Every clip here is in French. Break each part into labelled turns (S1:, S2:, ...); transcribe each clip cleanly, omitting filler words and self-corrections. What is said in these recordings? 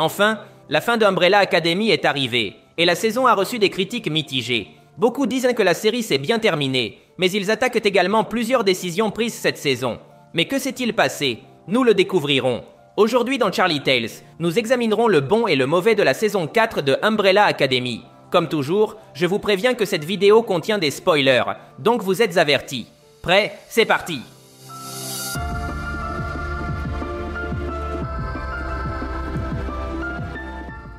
S1: Enfin, la fin de Umbrella Academy est arrivée, et la saison a reçu des critiques mitigées. Beaucoup disent que la série s'est bien terminée, mais ils attaquent également plusieurs décisions prises cette saison. Mais que s'est-il passé? Nous le découvrirons. Aujourd'hui dans Charlie Tales, nous examinerons le bon et le mauvais de la saison 4 de Umbrella Academy. Comme toujours, je vous préviens que cette vidéo contient des spoilers, donc vous êtes avertis. Prêts? C'est parti!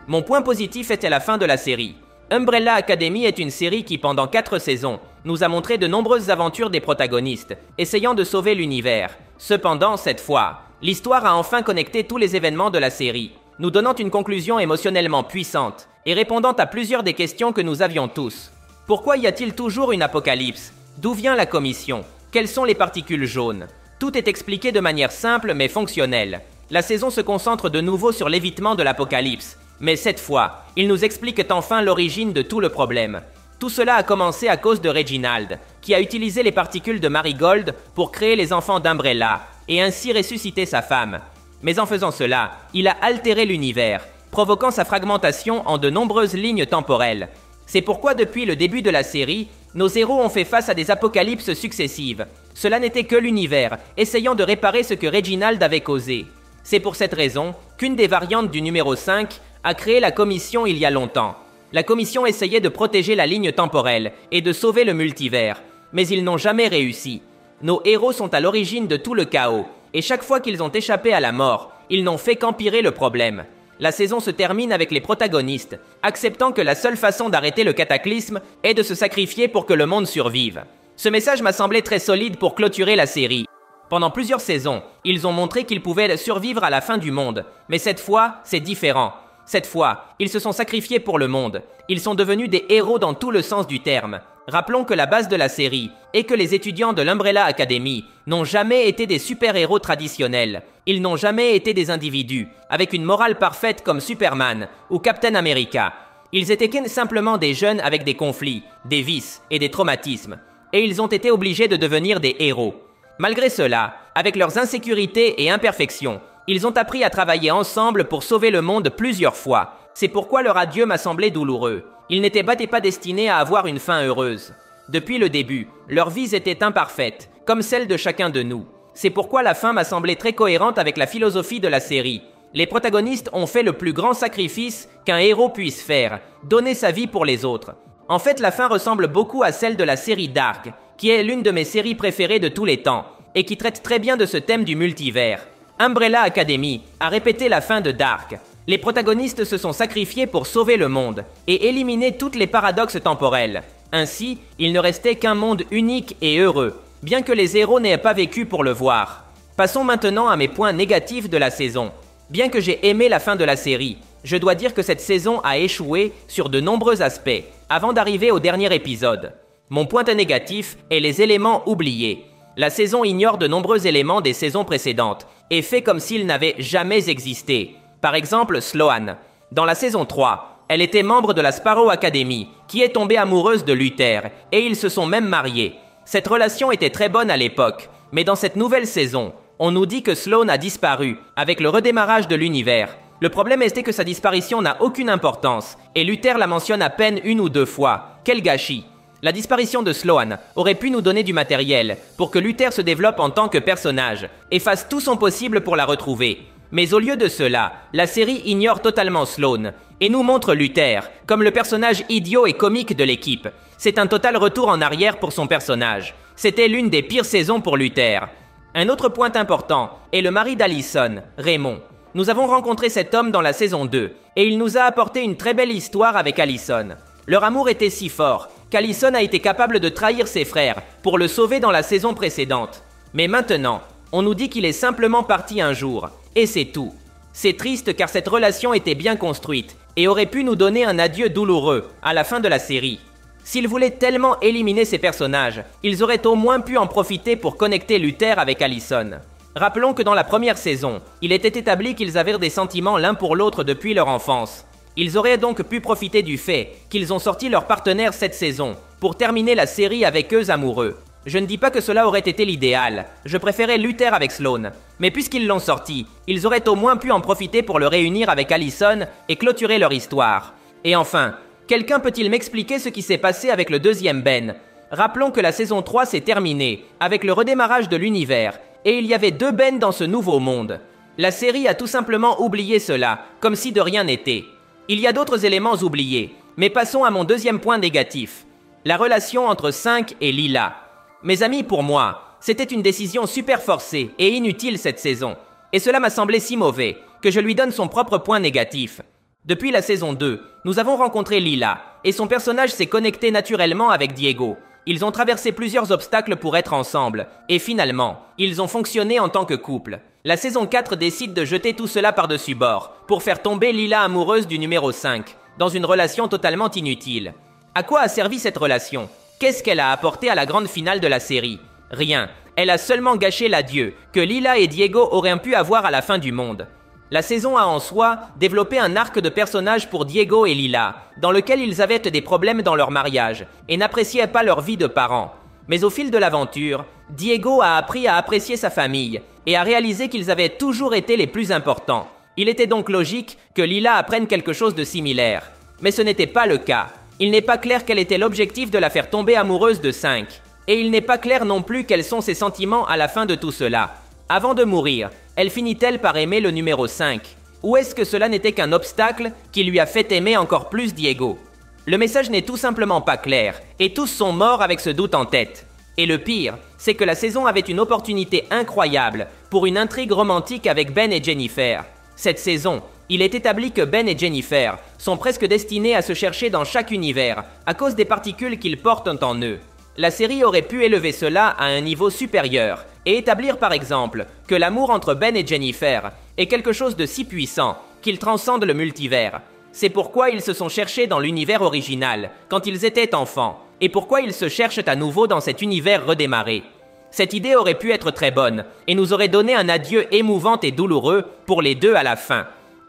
S1: Mon point positif était la fin de la série. Umbrella Academy est une série qui, pendant 4 saisons, nous a montré de nombreuses aventures des protagonistes, essayant de sauver l'univers. Cependant, cette fois, l'histoire a enfin connecté tous les événements de la série, nous donnant une conclusion émotionnellement puissante, et répondant à plusieurs des questions que nous avions tous. Pourquoi y a-t-il toujours une apocalypse? D'où vient la commission? Quelles sont les particules jaunes? Tout est expliqué de manière simple mais fonctionnelle. La saison se concentre de nouveau sur l'évitement de l'apocalypse. Mais cette fois, ils nous expliquent enfin l'origine de tout le problème. Tout cela a commencé à cause de Reginald, qui a utilisé les particules de Marigold pour créer les enfants d'Umbrella, et ainsi ressusciter sa femme. Mais en faisant cela, il a altéré l'univers, provoquant sa fragmentation en de nombreuses lignes temporelles. C'est pourquoi depuis le début de la série, nos héros ont fait face à des apocalypses successives. Cela n'était que l'univers, essayant de réparer ce que Reginald avait causé. C'est pour cette raison qu'une des variantes du numéro 5 a créé la commission il y a longtemps. La commission essayait de protéger la ligne temporelle et de sauver le multivers, mais ils n'ont jamais réussi. Nos héros sont à l'origine de tout le chaos, et chaque fois qu'ils ont échappé à la mort, ils n'ont fait qu'empirer le problème. La saison se termine avec les protagonistes, acceptant que la seule façon d'arrêter le cataclysme est de se sacrifier pour que le monde survive. Ce message m'a semblé très solide pour clôturer la série. Pendant plusieurs saisons, ils ont montré qu'ils pouvaient survivre à la fin du monde, mais cette fois, c'est différent. Cette fois, ils se sont sacrifiés pour le monde. Ils sont devenus des héros dans tout le sens du terme. Rappelons que la base de la série est que les étudiants de l'Umbrella Academy n'ont jamais été des super-héros traditionnels. Ils n'ont jamais été des individus, avec une morale parfaite comme Superman ou Captain America. Ils étaient simplement des jeunes avec des conflits, des vices et des traumatismes. Et ils ont été obligés de devenir des héros. Malgré cela, avec leurs insécurités et imperfections, ils ont appris à travailler ensemble pour sauver le monde plusieurs fois. C'est pourquoi leur adieu m'a semblé douloureux. Ils n'étaient pas destinés à avoir une fin heureuse. Depuis le début, leurs vies étaient imparfaites, comme celles de chacun de nous. C'est pourquoi la fin m'a semblé très cohérente avec la philosophie de la série. Les protagonistes ont fait le plus grand sacrifice qu'un héros puisse faire, donner sa vie pour les autres. En fait, la fin ressemble beaucoup à celle de la série Dark, qui est l'une de mes séries préférées de tous les temps, et qui traite très bien de ce thème du multivers. Umbrella Academy a répété la fin de Dark. Les protagonistes se sont sacrifiés pour sauver le monde et éliminer toutes les paradoxes temporels. Ainsi, il ne restait qu'un monde unique et heureux, bien que les héros n'aient pas vécu pour le voir. Passons maintenant à mes points négatifs de la saison. Bien que j'ai aimé la fin de la série, je dois dire que cette saison a échoué sur de nombreux aspects, avant d'arriver au dernier épisode. Mon point négatif est les éléments oubliés. La saison ignore de nombreux éléments des saisons précédentes et fait comme s'ils n'avaient jamais existé. Par exemple, Sloane. Dans la saison 3, elle était membre de la Sparrow Academy, qui est tombée amoureuse de Luther, et ils se sont même mariés. Cette relation était très bonne à l'époque, mais dans cette nouvelle saison, on nous dit que Sloane a disparu, avec le redémarrage de l'univers. Le problème était que sa disparition n'a aucune importance, et Luther la mentionne à peine 1 ou 2 fois. Quel gâchis! La disparition de Sloane aurait pu nous donner du matériel pour que Luther se développe en tant que personnage et fasse tout son possible pour la retrouver. Mais au lieu de cela, la série ignore totalement Sloane et nous montre Luther comme le personnage idiot et comique de l'équipe. C'est un total retour en arrière pour son personnage. C'était l'une des pires saisons pour Luther. Un autre point important est le mari d'Allison, Raymond. Nous avons rencontré cet homme dans la saison 2 et il nous a apporté une très belle histoire avec Allison. Leur amour était si fort qu'Allison a été capable de trahir ses frères pour le sauver dans la saison précédente. Mais maintenant, on nous dit qu'il est simplement parti un jour, et c'est tout. C'est triste car cette relation était bien construite et aurait pu nous donner un adieu douloureux à la fin de la série. S'ils voulaient tellement éliminer ces personnages, ils auraient au moins pu en profiter pour connecter Luther avec Allison. Rappelons que dans la première saison, il était établi qu'ils avaient des sentiments l'un pour l'autre depuis leur enfance. Ils auraient donc pu profiter du fait qu'ils ont sorti leur partenaire cette saison pour terminer la série avec eux amoureux. Je ne dis pas que cela aurait été l'idéal, je préférais Luther avec Sloane, mais puisqu'ils l'ont sorti, ils auraient au moins pu en profiter pour le réunir avec Allison et clôturer leur histoire. Et enfin, quelqu'un peut-il m'expliquer ce qui s'est passé avec le deuxième Ben? Rappelons que la saison 3 s'est terminée, avec le redémarrage de l'univers, et il y avait 2 Ben dans ce nouveau monde. La série a tout simplement oublié cela, comme si de rien n'était. Il y a d'autres éléments oubliés, mais passons à mon deuxième point négatif. La relation entre Cinq et Lila. Mes amis, pour moi, c'était une décision super forcée et inutile cette saison. Et cela m'a semblé si mauvais, que je lui donne son propre point négatif. Depuis la saison 2, nous avons rencontré Lila, et son personnage s'est connecté naturellement avec Diego. Ils ont traversé plusieurs obstacles pour être ensemble, et finalement, ils ont fonctionné en tant que couple. La saison 4 décide de jeter tout cela par-dessus bord, pour faire tomber Lila amoureuse du numéro 5, dans une relation totalement inutile. À quoi a servi cette relation? Qu'est-ce qu'elle a apporté à la grande finale de la série? Rien. Elle a seulement gâché l'adieu que Lila et Diego auraient pu avoir à la fin du monde. La saison a en soi développé un arc de personnages pour Diego et Lila, dans lequel ils avaient des problèmes dans leur mariage et n'appréciaient pas leur vie de parents. Mais au fil de l'aventure, Diego a appris à apprécier sa famille et à réaliser qu'ils avaient toujours été les plus importants. Il était donc logique que Lila apprenne quelque chose de similaire. Mais ce n'était pas le cas. Il n'est pas clair quel était l'objectif de la faire tomber amoureuse de 5. Et il n'est pas clair non plus quels sont ses sentiments à la fin de tout cela. Avant de mourir, elle finit-elle par aimer le numéro 5? Ou est-ce que cela n'était qu'un obstacle qui lui a fait aimer encore plus Diego? Le message n'est tout simplement pas clair, et tous sont morts avec ce doute en tête. Et le pire, c'est que la saison avait une opportunité incroyable pour une intrigue romantique avec Ben et Jennifer. Cette saison, il est établi que Ben et Jennifer sont presque destinés à se chercher dans chaque univers à cause des particules qu'ils portent en eux. La série aurait pu élever cela à un niveau supérieur et établir par exemple que l'amour entre Ben et Jennifer est quelque chose de si puissant qu'il transcende le multivers. C'est pourquoi ils se sont cherchés dans l'univers original quand ils étaient enfants et pourquoi ils se cherchent à nouveau dans cet univers redémarré. Cette idée aurait pu être très bonne et nous aurait donné un adieu émouvant et douloureux pour les deux à la fin.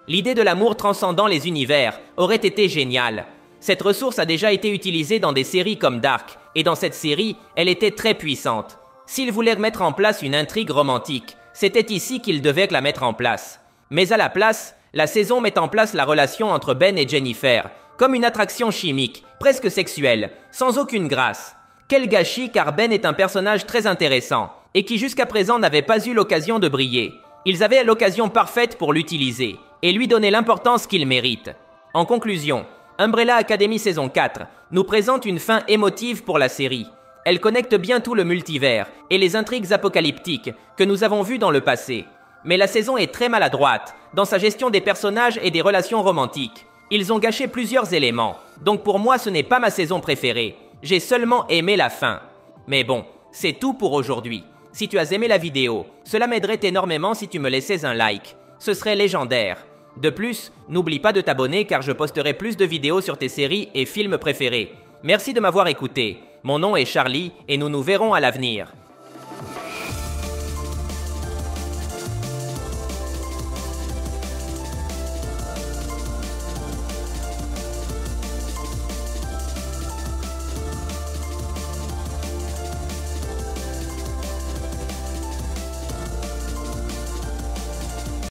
S1: L'idée de l'amour transcendant les univers aurait été géniale. Cette ressource a déjà été utilisée dans des séries comme Dark, et dans cette série, elle était très puissante. S'ils voulaient mettre en place une intrigue romantique, c'était ici qu'ils devaient la mettre en place. Mais à la place, la saison met en place la relation entre Ben et Jennifer, comme une attraction chimique, presque sexuelle, sans aucune grâce. Quel gâchis, car Ben est un personnage très intéressant, et qui jusqu'à présent n'avait pas eu l'occasion de briller. Ils avaient l'occasion parfaite pour l'utiliser, et lui donner l'importance qu'il mérite. En conclusion, Umbrella Academy saison 4 nous présente une fin émotive pour la série. Elle connecte bien tout le multivers et les intrigues apocalyptiques que nous avons vues dans le passé. Mais la saison est très maladroite dans sa gestion des personnages et des relations romantiques. Ils ont gâché plusieurs éléments, donc pour moi ce n'est pas ma saison préférée. J'ai seulement aimé la fin. Mais bon, c'est tout pour aujourd'hui. Si tu as aimé la vidéo, cela m'aiderait énormément si tu me laissais un like. Ce serait légendaire. De plus, n'oublie pas de t'abonner car je posterai plus de vidéos sur tes séries et films préférés. Merci de m'avoir écouté. Mon nom est Charlie et nous nous verrons à l'avenir.